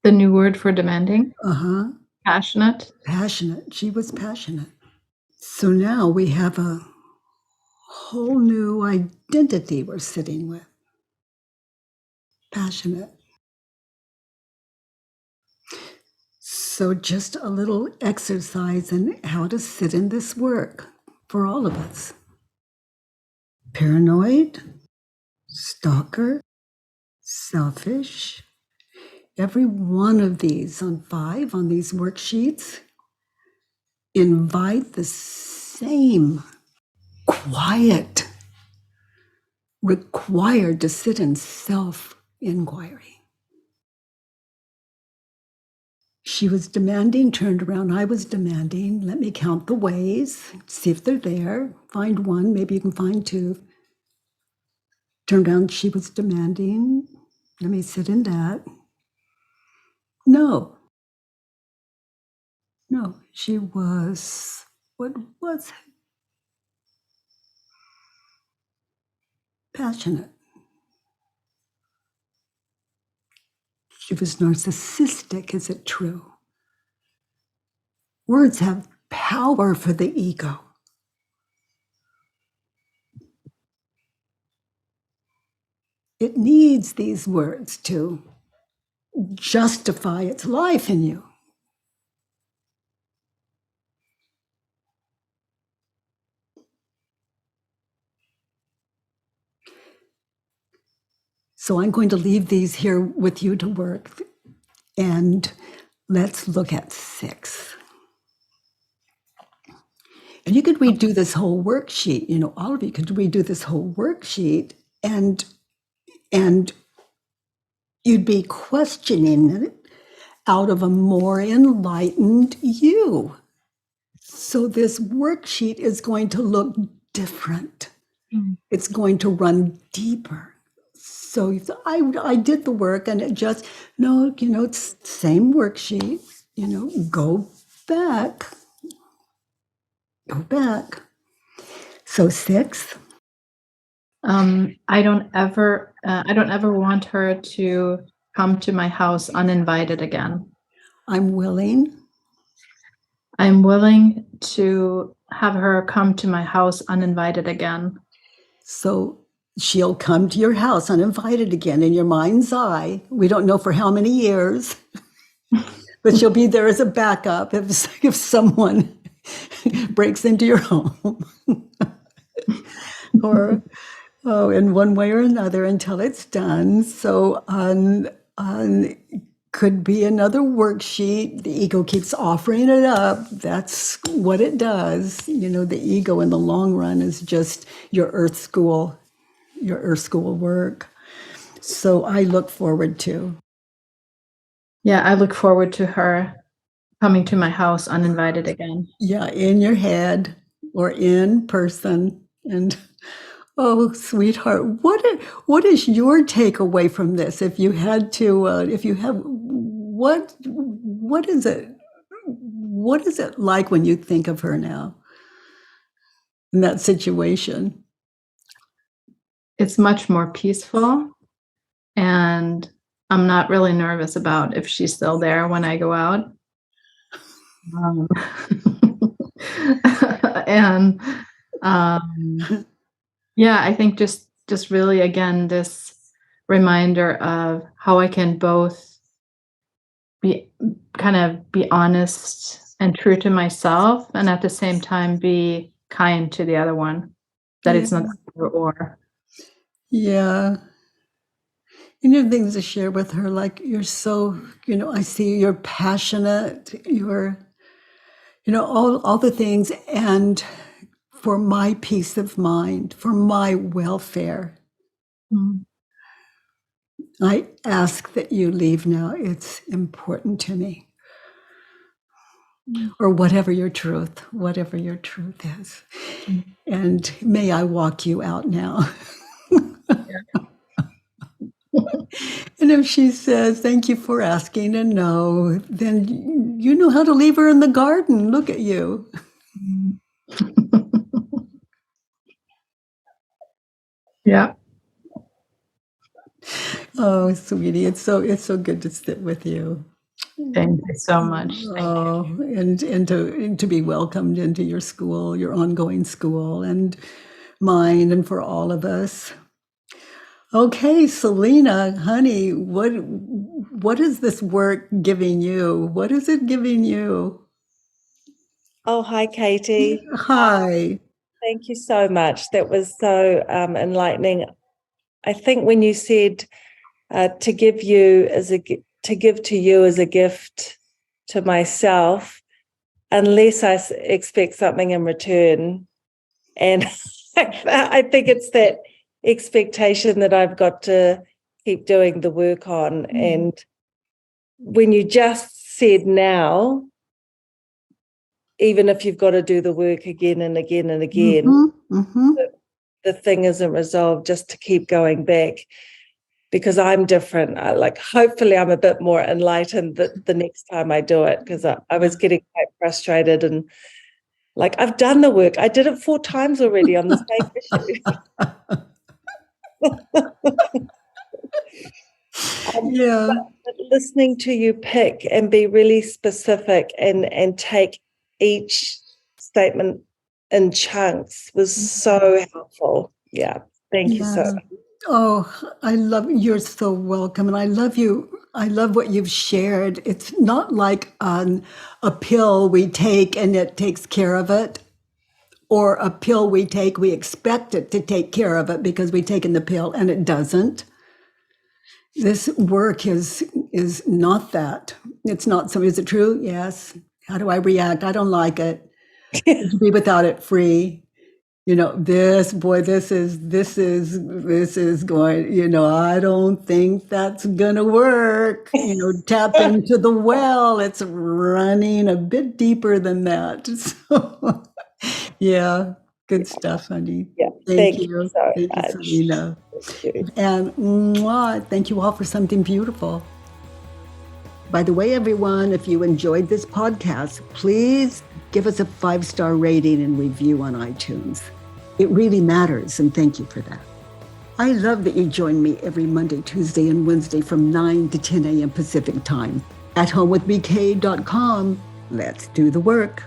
The new word for demanding.
Uh-huh.
Passionate.
Passionate. She was passionate. So now we have a whole new identity we're sitting with. Passionate. So just a little exercise in how to sit in this work for all of us. Paranoid, stalker, selfish. Every one of these on 5 on these worksheets invite the same quiet required to sit in self-inquiry. She was demanding, turned around. I was demanding. Let me count the ways, see if they're there. Find one, maybe you can find 2. Turned around, she was demanding. Let me sit in that. No, she was, what was it? passionate. She was narcissistic. Is it true? Words have power for the ego. It needs these words to justify its life in you. So I'm going to leave these here with you to work, and let's look at 6. And you could redo this whole worksheet, all of you could redo this whole worksheet, and you'd be questioning it out of a more enlightened you. So this worksheet is going to look different. It's going to run deeper. So I did the work, and it just, no, it's same worksheet, go back. Go back. So 6.
I don't ever want her to come to my house uninvited again.
I'm willing
to have her come to my house uninvited again.
So she'll come to your house uninvited again in your mind's eye. We don't know for how many years, but she'll be there as a backup if someone breaks into your home or in one way or another until it's done. So could be another worksheet. The ego keeps offering it up. That's what it does. The ego in the long run is just your earth school work. So I look forward to.
Yeah, I look forward to her coming to my house uninvited again.
Yeah, in your head or in person. And oh, sweetheart, what is your takeaway from this? If you had to, what is it? What is it like when you think of her now in that situation?
It's much more peaceful, and I'm not really nervous about if she's still there when I go out. And yeah, I think just really, again, this reminder of how I can both be honest and true to myself, and at the same time be kind to the other one, that it's not either or.
Yeah. Things to share with her, like you're so, I see you're passionate, you're, all the things, and for my peace of mind, for my welfare, I ask that you leave now. It's important to me. Or whatever your truth is. And may I walk you out now. And if she says, thank you for asking, and no, then you know how to leave her in the garden. Look at you.
Yeah.
Oh, sweetie, it's so good to sit with you.
Thank you so much.
And to be welcomed into your school, your ongoing school, and mine, and for all of us. Okay, Selena, honey, what is this work giving you? What is it giving you?
Oh, hi, Katie.
Hi.
Thank you so much. That was so enlightening. I think when you said to give to you as a gift to myself, unless I expect something in return, and I think it's that expectation that I've got to keep doing the work on. And when you just said now, even if you've got to do the work again and again and again, the thing isn't resolved, just to keep going back, because I'm different. Hopefully I'm a bit more enlightened the next time I do it, because I was getting quite frustrated, and I've done the work. I did it 4 times already on the same issue.
Yeah.
But listening to you pick and be really specific and take each statement in chunks was so helpful. Yeah. Thank you so
Yeah.
much.
Oh, you're so welcome. And I love you. I love what you've shared. It's not like a pill we take and it takes care of it, or a pill we take, we expect it to take care of it because we've taken the pill and it doesn't. This work is not that. It's not so. Is it true? Yes. How do I react? I don't like it. To be without it free. This is going, I don't think that's gonna work. Tap into the well. It's running a bit deeper than that. So yeah, good stuff, honey.
Yeah.
Thank
Thank you
you.
so
Thank you,
much.
Selena.
Thank you.
And thank you all for something beautiful. By the way, everyone, if you enjoyed this podcast, please give us a 5-star rating and review on iTunes. It really matters, and thank you for that. I love that you join me every Monday, Tuesday, and Wednesday from 9 to 10 a.m. Pacific time. At homewithbk.com. Let's do the work.